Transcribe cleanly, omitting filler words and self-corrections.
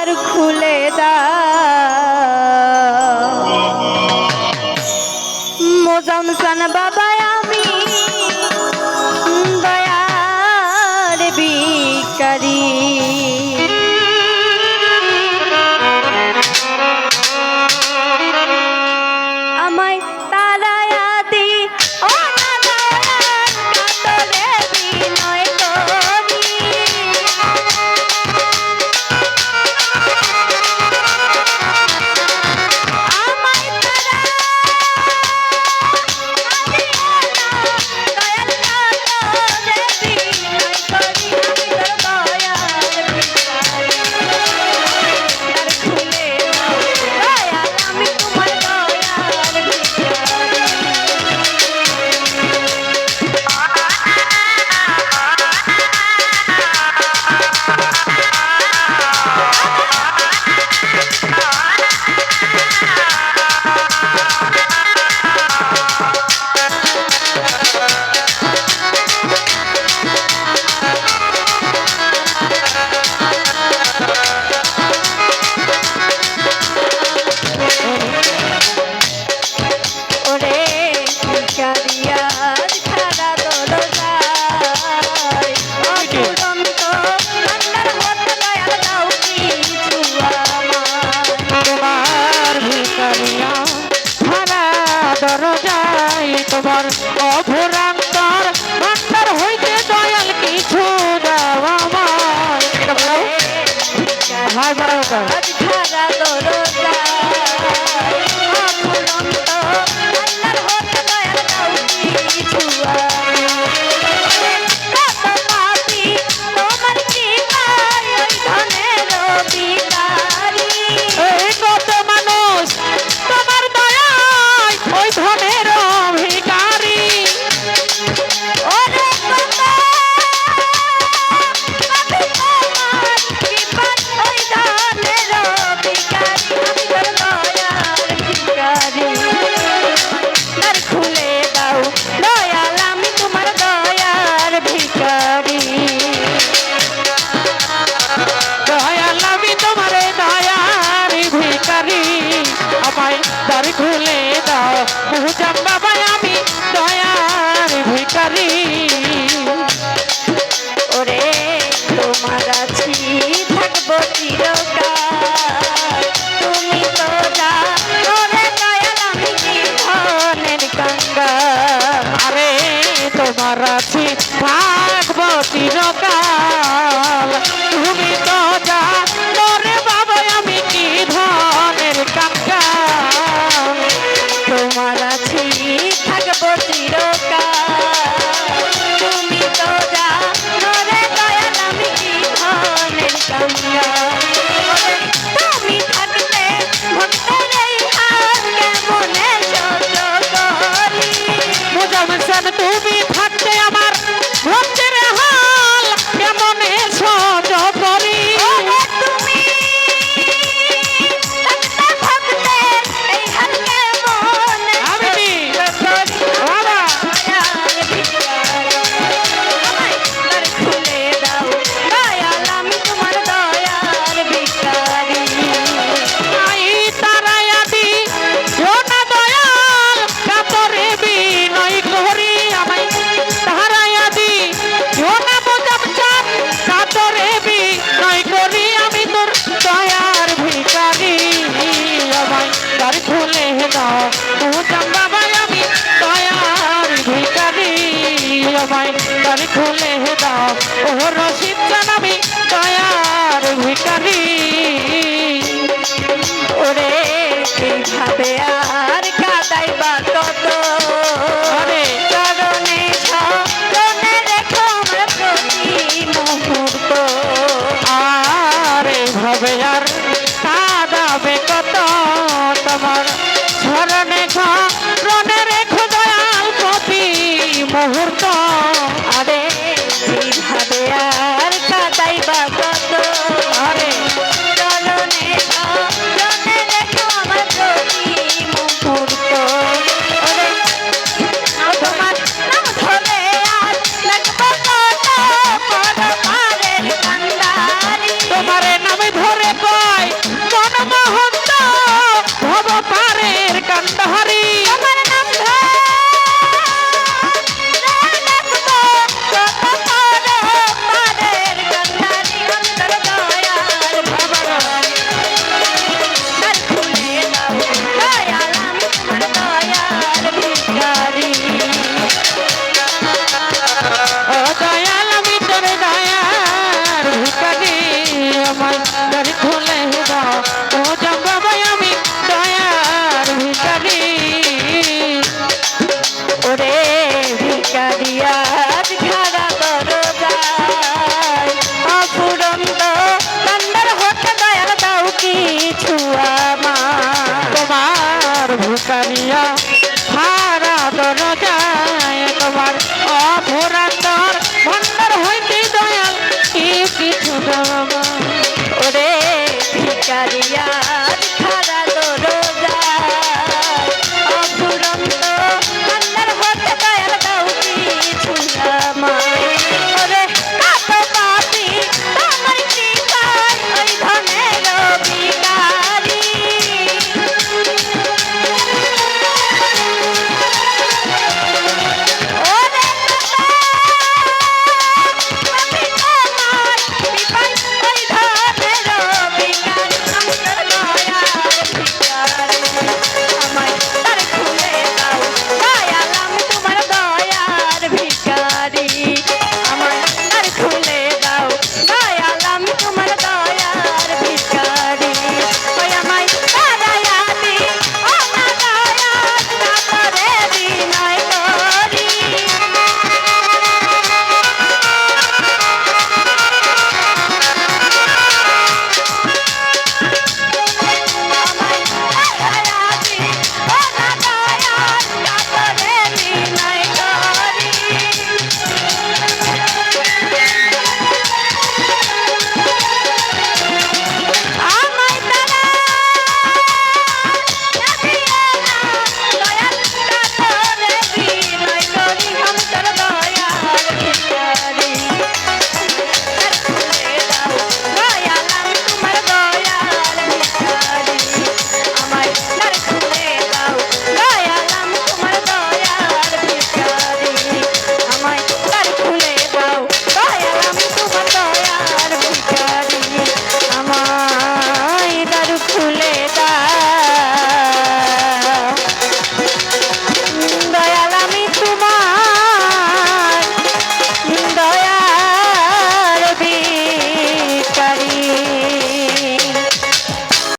দ্বার খুলে দাও মোজামসান বাবা আমি দয়ার ভিখারি আমায় তারায়া দি ও নারায়ণ কাতরে বিনয় করি আমায় তারা দয়াল কাতরে বিনয় করি আমি তোর দয়ার ভিখারি দ্বার খুলে দাও দয়াল আমি তোমার দয়ার ভিখারি ওরে ভিখারিয়ার ছাড়া দরজায় অফুরন্ত ভান্ডার হতে দয়াল দাও কিছু আমায় তোমার ভিখারিয়া ছাড়া দরজায় তোমার অভুরান্তর ভান্ডার হইতে দয়াল কিছু দাও আমায়। হাই বড় আজ ছাড়া দরজায় অফুরন্ত ভান্ডার হতে দয়াল দাও কিছু আমায় কত পাপী তোমার কৃপায় ওই ধনের ভিখারি এই কত মানুষ তোমার দয়ায় ওই ধনের ভিখারি ওরে কত পাপী তোমার কৃপায় ওই ধনের ভিখারি আমি তোর দয়ার ভিখারি দ্বার খুলে দাও দয়াল আমি তোমার দয়ার ভিখারি দয়াল আমি তোমার দয়ার ভিখারি আমায় দ্বার খুলে দাও মুজাম বাবা আমি দয়ার ভিখারি ওরে তোমার আছি থাকবো চিরকাল তুমি তো জানো রে দয়াল আমি কি ধনের কাঙ্গাল আরে তোমার আছি থাকবো চিরকাল তুমি তো জানো রে বাবা আমি কি ধনের কাঙ্গাল তোমার আছি থাকবো চিরকাল তুমি তো জানো রে দয়াল আমি কি ধনের কাঙ্গাল ওরে তুমি থাকতে ভক্তের এই হাত কেমনে সহ্য করি মুজামসান তুমি থাকতে আমার ভক্তের হাল কেমনে সহ্য করি ওরে তুমি থাকতে ভক্তের এই হাত কেমনে আমি কি? সহ্য করি বাবা দয়াল ভিখারি আমায় দ্বার খুলে দাও দয়াল আমি তোমার দয়ার ভিখারি আই তারায়া দি জোনা দয়াল কাতরে বিনয় করি আমায় তারায়া দি জোনা মুজামসান কাতরে বিনয় করি আমি তোর দয়ার ভিখারি আমায় দ্বার খুলে দাও মুজাম বাবা আমি দয়ার ভিখারি আমায় দ্বার খুলে দাও ও রশিদ খান আমি দয়ার ভিখারি ওরে এইভাবে আর কাদাইবা কত আরে চরণে স্মরণে রেখো আমার প্রতি মুহূর্ত আরে ভাবে আর কাঁদাবে কত তোমার স্মরণে ঘরণে রেখো দয়াল প্রতি মুহূর্ত আরে এইভাবে আর কাদাইবা কত আরে চরণে স্মরণে রেখো আমার প্রতি মুহূর্ত ওরে তোমার নাম ধরে আর লাগবো কত পরমারের কান্দারি তোমারে নামে ধরে ভিকারিয়া